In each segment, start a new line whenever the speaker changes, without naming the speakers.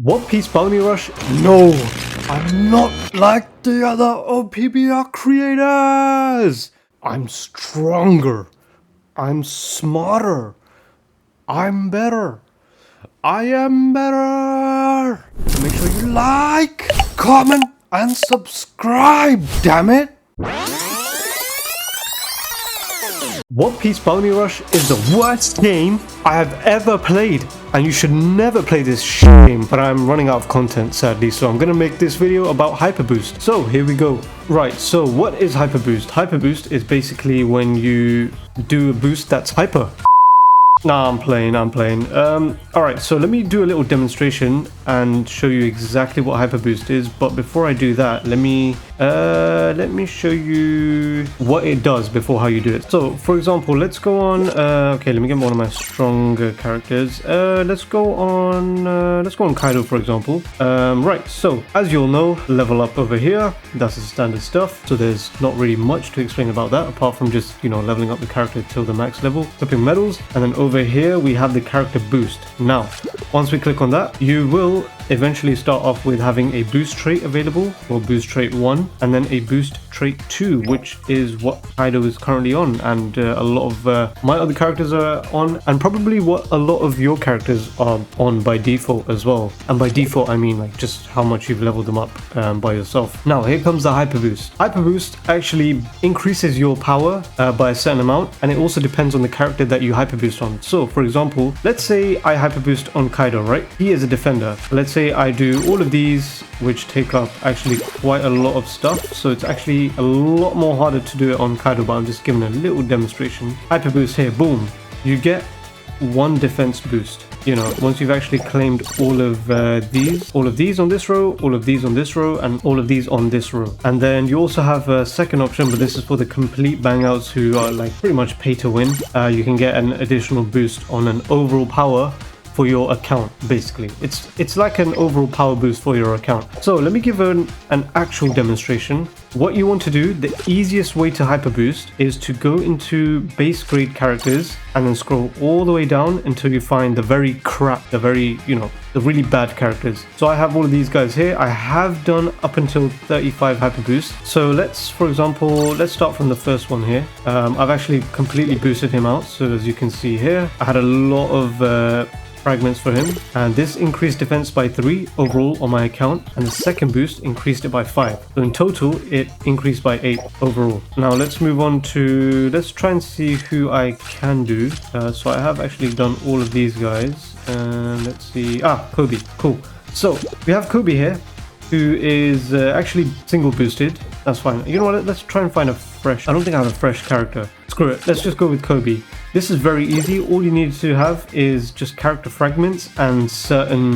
One Piece Bounty Rush? No, I'm not like the other Opbr creators. I'm stronger. I'm smarter. I'm better. I am better. Make sure you like, comment, and subscribe, damn it. One Piece Bounty Rush is the worst game I have ever played, and you should never play this game. But I'm running out of content, sadly, so I'm gonna make this video about Hyperboost. So here we go. Right, so what is Hyperboost? Hyperboost is basically when you do a boost that's hyper. Nah, I'm playing. Alright, so let me do a little demonstration and show you exactly what Hyperboost is. But before I do that, let me show you what it does before how you do it. So, for example, let's go on, okay, let me get one of my stronger characters. Let's go on Kaido, for example. Right, so, as you'll know, level up over here, that's the standard stuff. So there's not really much to explain about that, apart from just, you know, leveling up the character till the max level, flipping medals, and then over here we have the character boost. Now, once we click on that, you will eventually start off with having a boost trait available, or boost trait 1, and then a boost trait 2, which is what Kaido is currently on, and a lot of my other characters are on, and probably what a lot of your characters are on by default as well. And by default I mean like just how much you've leveled them up by yourself. Now here comes the Hyperboost. Hyperboost actually increases your power by a certain amount, and it also depends on the character that you Hyperboost on. So for example, let's say I Hyperboost on Kaido, right? He is a defender. Let's say I do all of these, which take up actually quite a lot of stuff, so it's actually a lot more harder to do it on Kaido, but I'm just giving a little demonstration. Hyperboost here, boom, you get 1 defense boost. You know, once you've actually claimed all of these on this row, all of these on this row, and all of these on this row. And then you also have a second option, but this is for the complete bangouts who are like pretty much pay to win. You can get an additional boost on an overall power for your account. Basically it's like an overall power boost for your account. So let me give an actual demonstration. What you want to do, the easiest way to Hyperboost is to go into base grade characters and then scroll all the way down until you find the very crap, the very, you know, the really bad characters. So I have all of these guys here. I have done up until 35 Hyperboost. So let's, for example, let's start from the first one here. I've actually completely boosted him out. So as you can see here, I had a lot of fragments for him, and this increased defense by 3 overall on my account, and the second boost increased it by 5. So in total it increased by 8 overall. Now let's move on to, let's try and see who I can do. So I have actually done all of these guys, and let's see, Kobe, cool. So we have Kobe here, who is actually single boosted. That's fine. You know what, let's try and find a fresh, I don't think I have a fresh character. Screw it, let's just go with Kobe. This is very easy. All you need to have is just character fragments and certain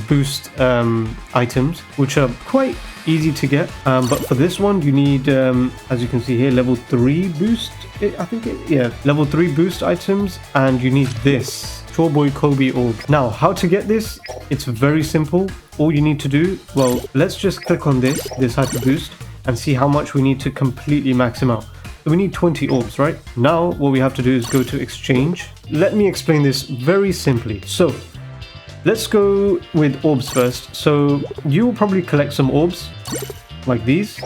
boost items, which are quite easy to get. But for this one, you need, as you can see here, level 3 boost. Level 3 boost items, and you need this Chore Boy Kobe orb. Now, how to get this? It's very simple. All you need to do, well, let's just click on this Hyperboost and see how much we need to completely max him out. So we need 20 orbs, right? Now what we have to do is go to exchange. Let me explain this very simply. So let's go with orbs first. So you will probably collect some orbs like these,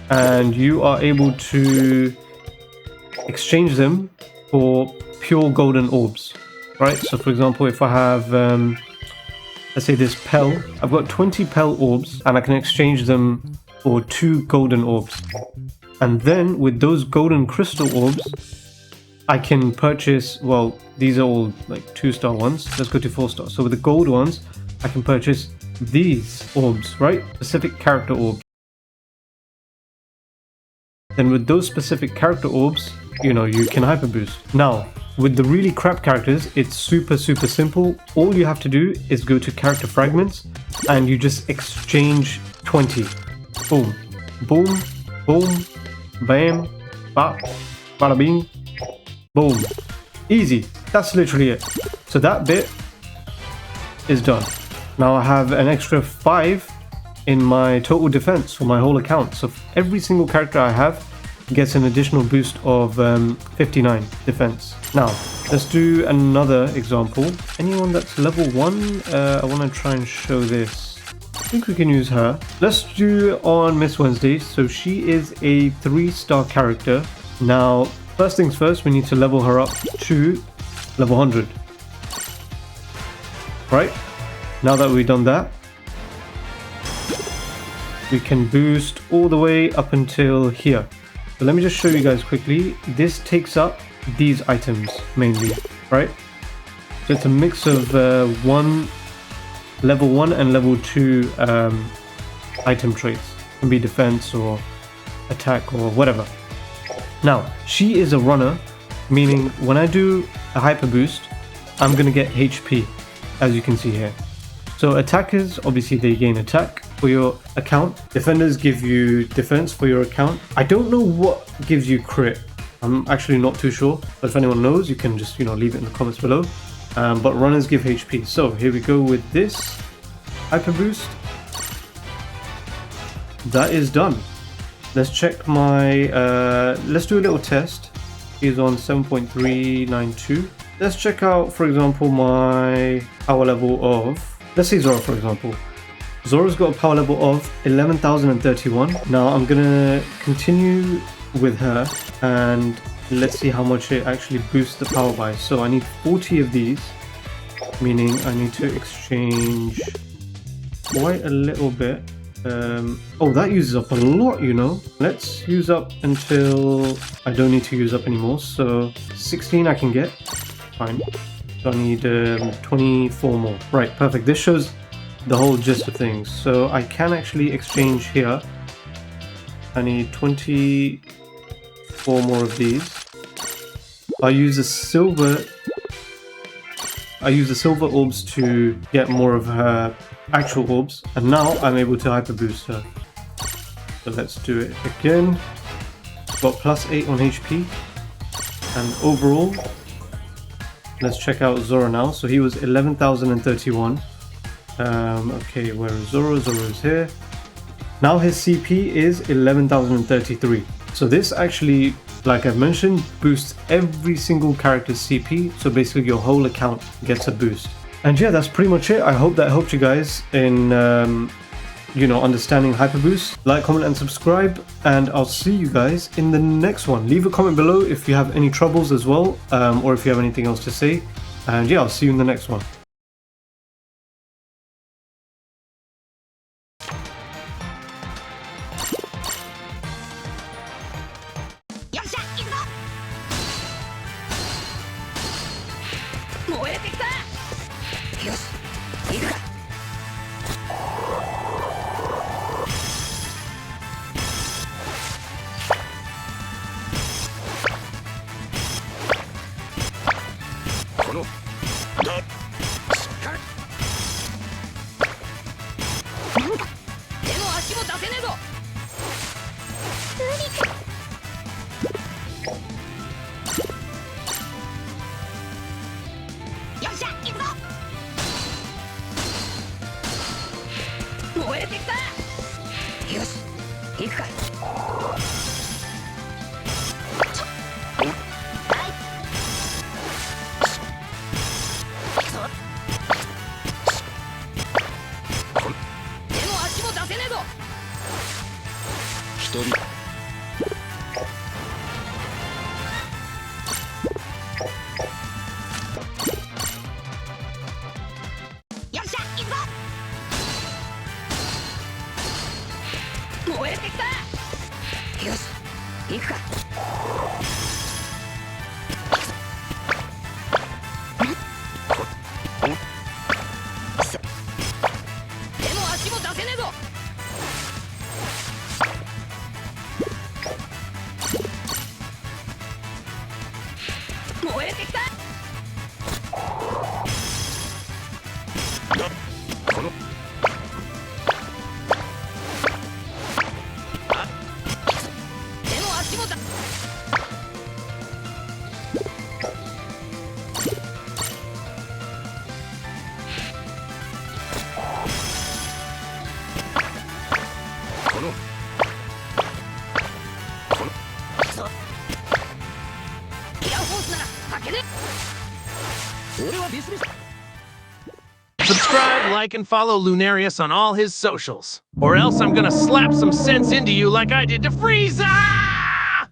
and you are able to exchange them for pure golden orbs, right? So for example, if I have let's say this Pell, I've got 20 Pell orbs, and I can exchange them for 2 golden orbs. And then with those golden crystal orbs, I can purchase, well, these are all like 2-star ones. Let's go to 4-star. So with the gold ones, I can purchase these orbs, right? Specific character orbs. Then with those specific character orbs, you know, you can Hyperboost. Now, with the really crap characters, it's super simple. All you have to do is go to character fragments, and you just exchange 20. Boom, boom, boom, bam, bop, bada bing, boom. Easy. That's literally it. So that bit is done. Now I have an extra 5 in my total defense for my whole account. So for every single character I have, gets an additional boost of 59 defense. Now, let's do another example. Anyone that's level 1, I want to try and show this. I think we can use her. Let's do on Miss Wednesday. So she is a 3-star character. Now, first things first, we need to level her up to level 100. Right? Now that we've done that, we can boost all the way up until here. So let me just show you guys quickly. This takes up these items mainly, right? So it's a mix of level 1 and level 2 item traits. It can be defense or attack or whatever. Now, she is a runner, meaning when I do a hyper boost, I'm gonna get HP, as you can see here. So attackers, obviously they gain attack for your account. Defenders give you defense for your account. I don't know what gives you crit. I'm actually not too sure, but if anyone knows, you can just, leave it in the comments below. But runners give HP. So here we go with this hyper boost. That is done. Let's check my, let's do a little test. He's on 7.392. Let's check out, for example, my power level of, let's say Zora, for example. Zora's got a power level of 11,031. Now I'm gonna continue with her and let's see how much it actually boosts the power by. So I need 40 of these, meaning I need to exchange quite a little bit. Oh, that uses up a lot, Let's use up until I don't need to use up anymore. So 16 I can get. Fine. So I need 24 more. Right, perfect. This shows the whole gist of things. So I can actually exchange here. I need 24 more of these. I use the silver orbs to get more of her actual orbs, and now I'm able to hyper boost her. So let's do it again. Got +8 on HP, and overall, let's check out Zora now. So he was 11,031. Okay, where is Zora? Zora is here. Now his CP is 11,033. So this actually, like I've mentioned, boosts every single character's CP. So basically your whole account gets a boost. And yeah, that's pretty much it. I hope that helped you guys in, understanding Hyperboost. Like, comment, and subscribe. And I'll see you guys in the next one. Leave a comment below if you have any troubles as well, or if you have anything else to say. And yeah, I'll see you in the next one.
Subscribe, like, and follow Lunarius on all his socials. Or else I'm gonna slap some sense into you like I did to Frieza!